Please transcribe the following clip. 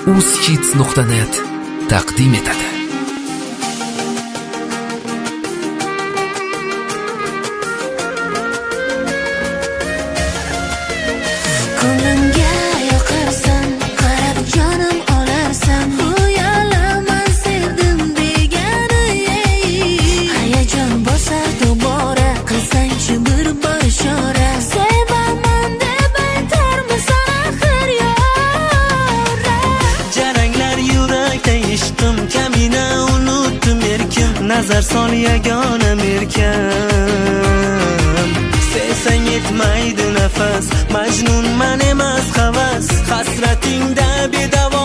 uzkids.net taqdim etadi. Ko'nglimga yoqarsan, qarab jonim olarsan, uyalaman sevdim degani. Hayajon bosar tobora, qilsangchi bir bor ishora. Sevaman deb aytarmisan axir yora. Jaranglar yurakda ishqim, kamina unutdim erkim, nazar sol yagona merkam. Sevsang yetmaydi nafas, majnunman emas havas, hasratingda bedavo